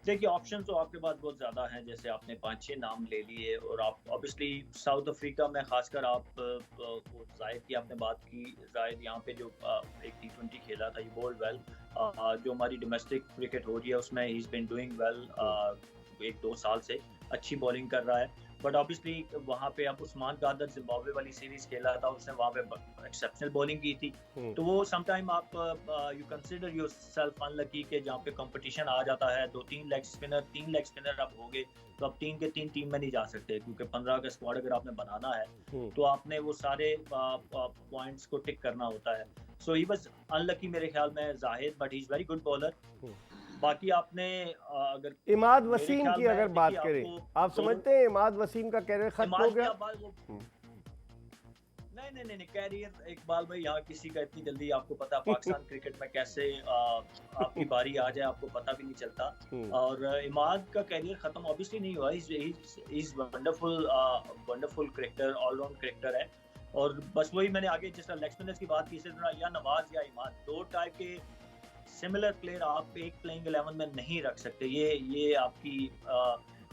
देखिए, ऑप्शन तो आपके पास बहुत ज़्यादा हैं, जैसे आपने 5-6 नाम ले लिए, और आप ऑब्वियसली साउथ अफ्रीका में खासकर आप वो जाहिद की आपने बात की। जाहिद यहाँ पे जो एक T20 खेला था, ये बॉल्ड वेल। जो हमारी डोमेस्टिक क्रिकेट हो रही है उसमें ही इज़ बीन डूइंग वेल, 1-2 साल से अच्छी बॉलिंग कर रहा है। बट ऑब्वियसली वहाँ पे आप उस्मान कादिर जिम्बाब्वे वाली सीरीज खेला था, उसने वहाँ पे एक्सेप्शनल बॉलिंग की थी। तो वो समटाइम आप यू कंसिडर योरसेल्फ अनलकी के जहाँ पे कंपटीशन आ जाता है, 3 लेग स्पिनर आप हो गए, तो आप 3 के 3 टीम में नहीं जा सकते, क्योंकि 15 का स्क्वाड अगर आपने बनाना है तो आपने वो सारे पॉइंट्स को टिक करना होता है। सो ही वाज अनलकी मेरे ख्याल में Zahid, but he is very good bowler. बाकी आपने अगर इमाद वसीम की अगर बात करें, आप समझते हैं इमाद वसीम का कैरियर खत्म हो गया? नहीं, कैरियर इकबाल भाई यहाँ किसी का इतनी जल्दी, आपको पता पाकिस्तान क्रिकेट में कैसे आपकी बारी आ जाए आपको पता भी नहीं चलता। और इमाद का कैरियर खत्म ऑब्वियसली नहीं हुआ, is wonderful cricketer, allround cricketer है। और बस वही मैंने आगे जिस तरह लेग स्पिनर्स की बात की, या नवाज या इमाद, 2 टाइप के सिमिलर प्लेयर आप एक प्लेइंग 11 में नहीं रख सकते। ये आपकी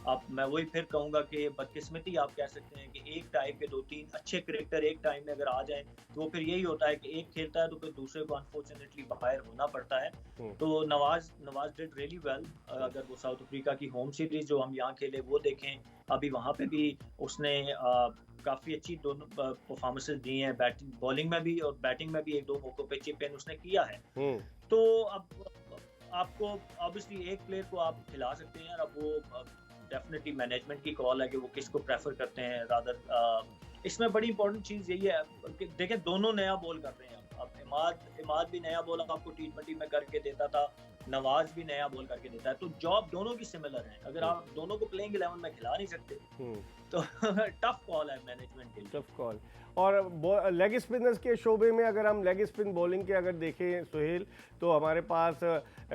मैं वही फिर कहूंगा कि बदकिस्मती आप कह सकते हैं कि एक टाइप के 2-3 अच्छे क्रिकेटर एक टाइम में अगर आ जाएं तो वो फिर यही होता है कि एक खेलता है तो फिर दूसरे को अनफॉर्चुनेटली बाहर होना पड़ता है। तो नवाज डिड रियली वेल। अगर वो साउथ अफ्रीका की होम सीरीज जो हम यहाँ खेले वो देखें, अभी वहाँ पे भी उसने काफ़ी अच्छी दोनों परफॉर्मेंसेस दी हैं, बैटिंग बॉलिंग में भी और बैटिंग में भी 1-2 मौकों पे चिप इन उसने किया है। तो अब आपको ऑब्वियसली एक प्लेयर को आप खिला सकते हैं, अब वो डेफिनेटली मैनेजमेंट की कॉल है कि वो किसको प्रेफर करते हैं। रादर इसमें बड़ी इंपॉर्टेंट चीज़ यही है कि देखें दोनों नया बॉल कर रहे हैं। अब इमाद भी नया बॉल आपको T20 में करके देता था, नवाज भी नया बॉल करके देता है, तो जॉब दोनों की सिमिलर है। अगर आप दोनों को प्लेइंग 11 में खिला नहीं सकते तो टफ कॉल है मैनेजमेंट के लिए, टफ कॉल। और लेग स्पिनर्स के शोबे में अगर हम लेग स्पिन बॉलिंग के अगर देखें सुहेल, तो हमारे पास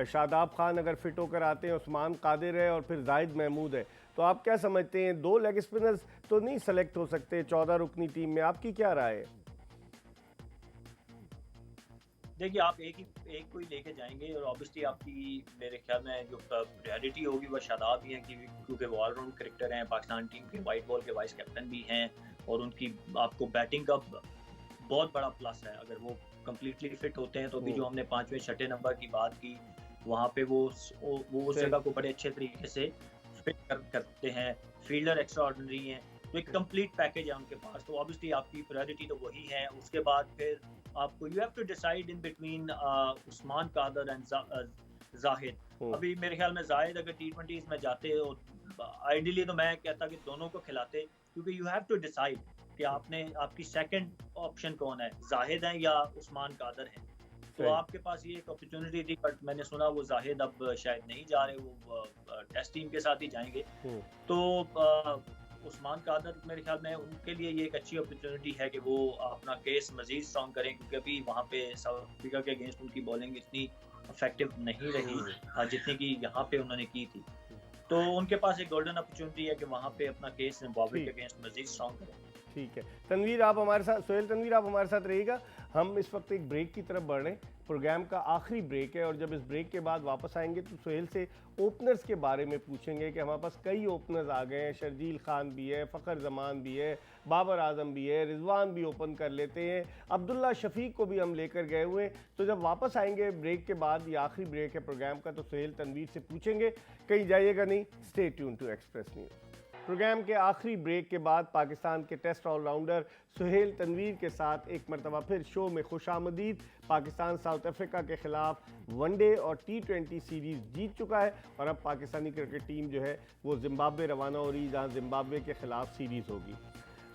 शादाब खान अगर फिट होकर आते हैं, उस्मान कादिर है और फिर जाहिद महमूद है। तो आप क्या समझते हैं, 2 लेग स्पिनर्स तो नहीं सेलेक्ट हो सकते 14 रुकनी टीम में? आपकी क्या राय है? देखिए, आप एक को ही लेके जाएंगे, और ऑब्वियसली आपकी मेरे ख्याल में जो प्रायोरिटी होगी वो शादाब ही है, क्योंकि वो ऑलराउंड क्रिकेटर हैं, पाकिस्तान टीम के वाइट बॉल के वाइस कैप्टन भी हैं, और उनकी आपको बैटिंग का बहुत बड़ा प्लस है। अगर वो कंप्लीटली फिट होते हैं तो भी जो हमने 5वें 6ठे नंबर की बात की, वहाँ पे वो उस जगह को बड़े अच्छे तरीके से फिट करते हैं। फील्डर एक्स्ट्रा ऑर्डिनरी हैं, तो एक कंप्लीट पैकेज है उनके पास। तो ऑब्वियसली आपकी प्रायोरिटी तो वही है। उसके बाद फिर आपको you have to decide in between Usman Qadir and Zahid. अभी मेरे ख्याल में जाहिद अगर T20 में जाते, और आइडियली तो मैं कहता कि दोनों को खिलाते, क्योंकि यू हैव टू डिसाइड कि आपकी सेकंड ऑप्शन कौन है, जाहिद है या उस्मान कादर है। तो आपके पास ये एक अपॉर्चुनिटी थी, बट मैंने सुना वो जाहिद अब शायद नहीं जा रहे, वो टेस्ट टीम के साथ ही जाएंगे। तो उस्मान कादर मेरे ख्याल में उनके लिए ये एक अच्छी अपॉर्चुनिटी है कि वो अपना केस मजीद स्ट्रॉन्ग करें, क्योंकि अभी वहाँ पे साउथ अफ्रीका के अगेंस्ट उनकी बॉलिंग इतनी इफेक्टिव नहीं रही जितनी कि यहाँ पे उन्होंने की थी। तो उनके पास एक गोल्डन अपॉर्चुनिटी है कि वहाँ पे अपना केस जिम्बाब्वे के अगेंस्ट मजीद स्ट्रॉन्ग करें। ठीक है तनवीर, आप हमारे साथ, सोहेल तनवीर आप हमारे साथ रहिएगा। हम इस वक्त एक ब्रेक की तरफ बढ़ रहे हैं, प्रोग्राम का आखिरी ब्रेक है, और जब इस ब्रेक के बाद वापस आएंगे तो सोहेल से ओपनर्स के बारे में पूछेंगे कि हमारे पास कई ओपनर्स आ गए हैं, शर्जील खान भी है, फ़खर जमान भी है, बाबर आजम भी है, रिजवान भी ओपन कर लेते हैं, अब्दुल्ला शफीक को भी हम लेकर गए हुए हैं। तो जब वापस आएंगे ब्रेक के बाद, ये आखिरी ब्रेक है प्रोग्राम का, तो सोहेल तनवीर से पूछेंगे, कहीं जाइएगा नहीं, stay tune to Express News. Programme के आखिरी ब्रेक के बाद पाकिस्तान के टेस्ट ऑलराउंडर सोहेल तनवीर के साथ एक मरतबा फिर शो में खुशामदीद। पाकिस्तान साउथ अफ्रीका के खिलाफ वनडे और T20 सीरीज़ जीत चुका है, और अब पाकिस्तानी क्रिकेट टीम जो है वो जिम्बाब्वे रवाना हो रही है, जहाँ जिम्बाब्वे के खिलाफ सीरीज़ होगी।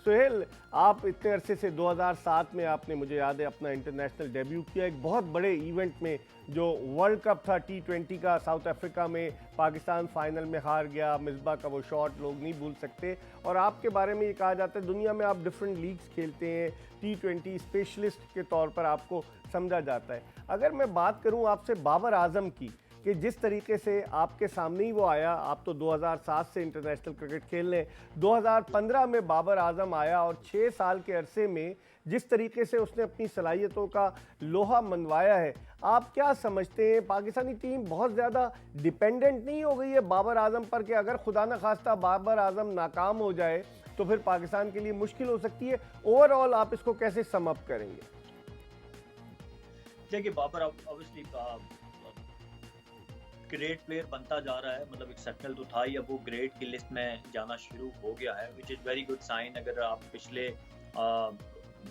सोहेल, आप इतने अरसे से 2007 में आपने, मुझे याद है, अपना इंटरनेशनल डेब्यू किया एक बहुत बड़े इवेंट में, जो वर्ल्ड कप था T20 का साउथ अफ्रीका में। पाकिस्तान फाइनल में हार गया, मिसबा का वो शॉट लोग नहीं भूल सकते, और आपके बारे में ये कहा जाता है दुनिया में आप डिफरेंट लीग्स खेलते हैं, T20 स्पेशलिस्ट के तौर पर आपको समझा जाता है। अगर मैं बात करूँ आपसे बाबर आजम की, कि जिस तरीके से आपके सामने ही वो आया, आप तो 2007 से इंटरनेशनल क्रिकेट खेल रहे हैं, 2015 में बाबर आजम आया, और 6 साल के अरसे में जिस तरीके से उसने अपनी सलाहियतों का लोहा मनवाया है, आप क्या समझते हैं पाकिस्तानी टीम बहुत ज़्यादा डिपेंडेंट नहीं हो गई है बाबर आजम पर, कि अगर खुदा न खास्ता बाबर आजम नाकाम हो जाए तो फिर पाकिस्तान के लिए मुश्किल हो सकती है? ओवरऑल आप इसको कैसे सम अप करेंगे? देखिए, बाबर ऑब्वियसली ग्रेट प्लेयर बनता जा रहा है, मतलब एक्सेप्शनल तो था ही, अब वो ग्रेट की लिस्ट में जाना शुरू हो गया है, which is very good sign. अगर आप पिछले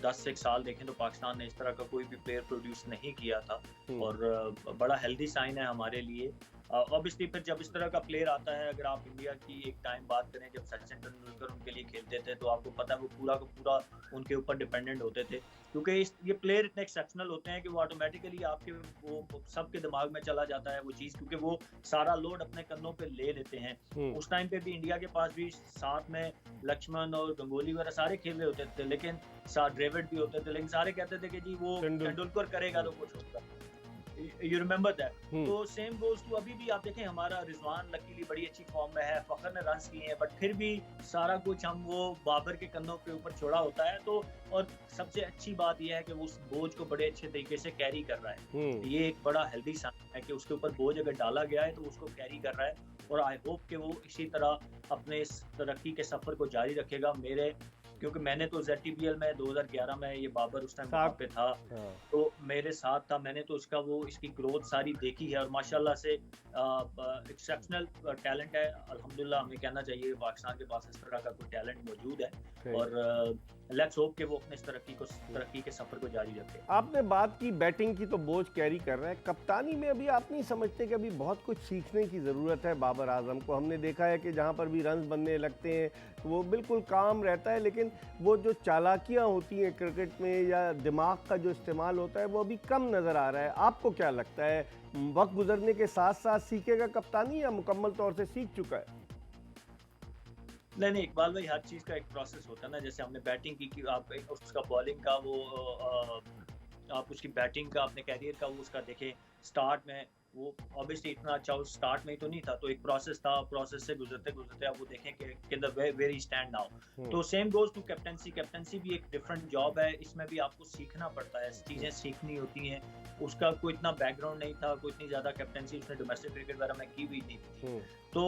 10 से 1 साल देखें तो पाकिस्तान ने इस तरह का कोई भी प्लेयर प्रोड्यूस नहीं किया था, और बड़ा हेल्दी साइन है हमारे लिए। ऑब्वियसली फिर जब इस तरह का प्लेयर आता है, अगर आप इंडिया की एक टाइम बात करें जब सचिन तेंदुलकर उनके लिए खेलते थे, तो आपको पता है वो पूरा का पूरा उनके ऊपर डिपेंडेंट होते थे, क्योंकि ये प्लेयर इतने एक्सेप्शनल होते हैं कि वो ऑटोमेटिकली आपके वो सबके दिमाग में चला जाता है वो चीज़, क्योंकि वो सारा लोड अपने कंधों पे ले लेते हैं। उस टाइम पे भी इंडिया के पास भी साथ में लक्ष्मण और गंगोली वगैरह सारे खेल रहे होते थे, लेकिन साथ ड्रेविड भी होते थे, लेकिन सारे कहते थे कि जी वो तेंदुलकर करेगा तो कुछ होगा। You remember that. तो सेम गोज टू, अभी भी आप देखें हमारा रिजवान लकीली बड़ी अच्छी फॉर्म में है, फखर ने रन किए हैं, बट फिर भी सारा कुछ हम वो बाबर के कंधों के ऊपर छोड़ा होता है। तो और सबसे अच्छी बात यह है कि वो उस बोझ को बड़े अच्छे तरीके से कैरी कर रहा है। ये एक बड़ा हेल्दी साइन है कि उसके ऊपर बोझ अगर डाला गया है तो उसको कैरी कर रहा है, और आई होप कि वो इसी तरह अपने इस तरक्की के सफर को जारी रखेगा। क्योंकि मैंने तो ZTPL में 2011 में, ये बाबर उस टाइम वहाँ पे था, तो मेरे साथ था, मैंने तो इसकी ग्रोथ सारी देखी है, और माशाल्लाह से एक्सेप्शनल टैलेंट है। अल्हम्दुलिल्लाह हमें कहना चाहिए पाकिस्तान के पास इस तरह का कोई टैलेंट मौजूद है, और लेट्स होप कि वो अपने तरक्की के सफर को जारी रखे। आपने बात की बैटिंग की, तो बोझ कैरी कर रहे हैं, कप्तानी में अभी आप नहीं समझते कि अभी बहुत कुछ सीखने की ज़रूरत है बाबर आजम को? हमने देखा है कि जहाँ पर भी रन बनने लगते हैं तो वो बिल्कुल काम रहता है, लेकिन वो जो चालाकियाँ होती हैं क्रिकेट में या दिमाग का जो इस्तेमाल होता है वो अभी कम नज़र आ रहा है। आपको क्या लगता है, वक्त गुजरने के साथ साथ सीखेगा कप्तानी या मुकम्मल तौर से सीख चुका है? नहीं, इकबाल भाई, हर चीज़ का एक प्रोसेस होता है ना। जैसे हमने बैटिंग की आप उसका बॉलिंग का वो आप उसकी बैटिंग का अपने कैरियर का वो उसका देखें, स्टार्ट में वो ऑब्वियसली इतना अच्छा उस स्टार्ट में ही तो नहीं था, तो एक प्रोसेस था, प्रोसेस से गुजरते गुजरते आप वो देखें कि वेयर ही स्टैंड नाउ। तो सेम गोज टू कैप्टनसी भी एक डिफरेंट जॉब है, इसमें भी आपको सीखना पड़ता है, चीज़ें सीखनी होती हैं। उसका कोई इतना बैकग्राउंड नहीं था, कोई इतनी ज़्यादा कैप्टनसी उसने डोमेस्टिक क्रिकेट वगैरह में की हुई नहीं थी, तो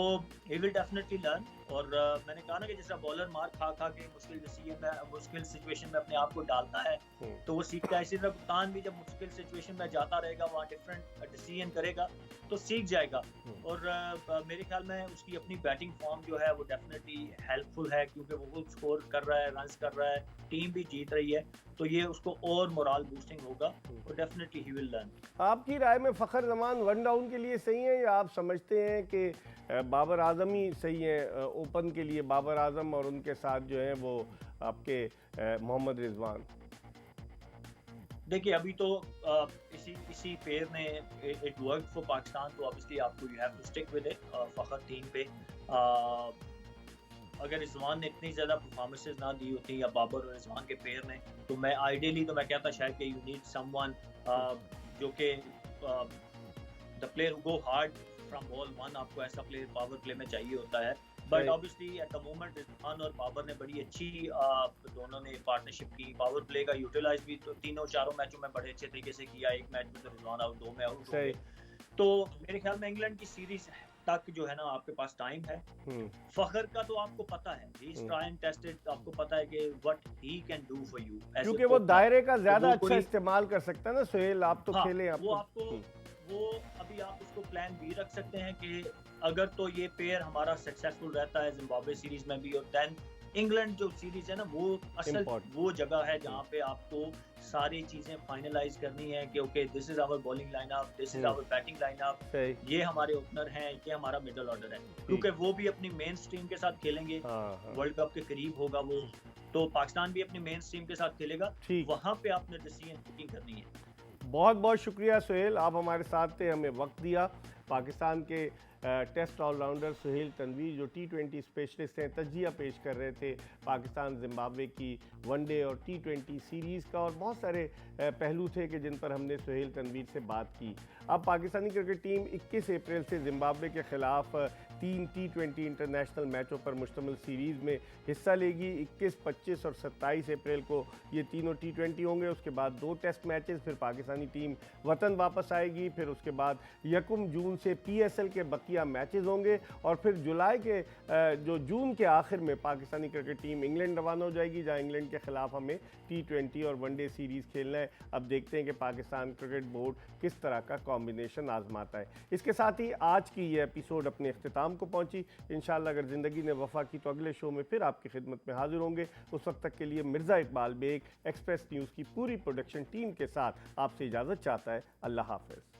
ही विल डेफिनेटली लर्न। और मैंने कहा ना कि जिस तरह बॉलर मार खा के मुश्किल सिचुएशन में अपने आप को डालता है, तो वो सीखता है। इसी तरह कप्तान भी जब मुश्किल सिचुएशन में जाता रहेगा, वहाँ डिफरेंट डिसीजन करेगा, खेलेगा तो सीख जाएगा। और मेरे ख्याल में उसकी अपनी बैटिंग फॉर्म जो है वो डेफिनेटली हेल्पफुल है, क्योंकि वो स्कोर कर रहा है, रन्स कर रहा है, टीम भी जीत रही है, तो ये उसको और मोरल बूस्टिंग होगा और डेफिनेटली ही विल लर्न। आपकी राय में फ़खर जमान वन डाउन के लिए सही है, या आप समझते हैं कि बाबर आजम ही सही है ओपन के लिए? बाबर आजम और उनके साथ जो है वो आपके मोहम्मद रिजवान। देखिए अभी तो इसी पेयर ने इट वर्क फॉर पाकिस्तान, तो ऑब्वियसली आपको you have to stick with it. Fakhar 3 पे अगर रिजवान ने इतनी ज़्यादा परफॉर्मेंसेज ना दी होती या बाबर और रिजवान के पेयर ने, तो मैं आइडियली तो मैं कहता शायद कि यू नीड समवन जो कि the player who go hard from ball one. आपको ऐसा प्लेयर पावर प्ले में चाहिए होता है, but obviously at the moment Rizwan और बाबर ने बड़ी अच्छी दोनों ने पार्टनरशिप की, पावर प्ले का यूटिलाइज भी तो तीनों चारों मैचों में बड़े अच्छे तरीके से किया। एक मैच में तो रिजवान आउट, 2 में आउट हो गए। तो मेरे ख्याल में इंग्लैंड की सीरीज तक जो है ना आपके पास टाइम है। फखर का तो आपको पता है, ही इज ट्राइंग टेस्टेड, आपको पता है कि what he can do for you, क्योंकि वो दायरे का ज्यादा अच्छा इस्तेमाल कर सकता है ना सुहेल। आप तो खेले, वो अभी आप उसको प्लान भी रख सकते हैं कि अगर तो ये पेयर हमारा सक्सेसफुल रहता है जिम्बाब्वे सीरीज में भी, और देन इंग्लैंड जो सीरीज है ना वो असल वो जगह है जहाँ पे आपको सारी चीजें फाइनलाइज करनी है कि okay this is our bowling lineup, this is our batting lineup, ये हमारे ओपनर हैं, ये हमारा मिडिल ऑर्डर है, क्योंकि वो भी अपनी मेन स्ट्रीम के साथ खेलेंगे। वर्ल्ड कप के करीब होगा वो, तो पाकिस्तान भी अपनी मेन स्ट्रीम के साथ खेलेगा, वहां पे आपने डिसीजन मेकिंग करनी है। बहुत बहुत शुक्रिया सुहेल, आप हमारे साथ थे, हमें वक्त दिया। पाकिस्तान के टेस्ट ऑलराउंडर सुहेल तनवीर जो T20 स्पेशलिस्ट हैं, तजिया पेश कर रहे थे पाकिस्तान जिम्बाब्वे की वनडे और T20 सीरीज़ का, और बहुत सारे पहलू थे कि जिन पर हमने सुहेल तनवीर से बात की। अब पाकिस्तानी क्रिकेट टीम 21 अप्रैल से जिम्बाब्वे के ख़िलाफ़ 3 T20 इंटरनेशनल मैचों पर मुश्तमिल सीरीज़ में हिस्सा लेगी। 21, 25 और 27 अप्रैल को ये तीनों T20 होंगे। उसके बाद 2 टेस्ट मैचेस, फिर पाकिस्तानी टीम वतन वापस आएगी। फिर उसके बाद 1 जून से PSL के बकिया मैचेस होंगे, और फिर जुलाई के जो जून के आखिर में पाकिस्तानी क्रिकेट टीम इंग्लैंड रवाना हो जाएगी, जहां इंग्लैंड के ख़िलाफ़ हमें T20 और वनडे सीरीज़ खेलना है। अब देखते हैं कि पाकिस्तान क्रिकेट बोर्ड किस तरह का कॉम्बिनेशन आजमाता है। इसके साथ ही आज की ये एपिसोड अपने इख्तिताम को पहुंची। इंशाअल्लाह अगर ज़िंदगी ने वफ़ा की तो अगले शो में फिर आपकी खिदमत में हाजिर होंगे। उस वक्त तक के लिए मिर्ज़ा इकबाल बेग एक्सप्रेस न्यूज़ की पूरी प्रोडक्शन टीम के साथ आपसे इजाज़त चाहता है। अल्लाह हाफ़िज़।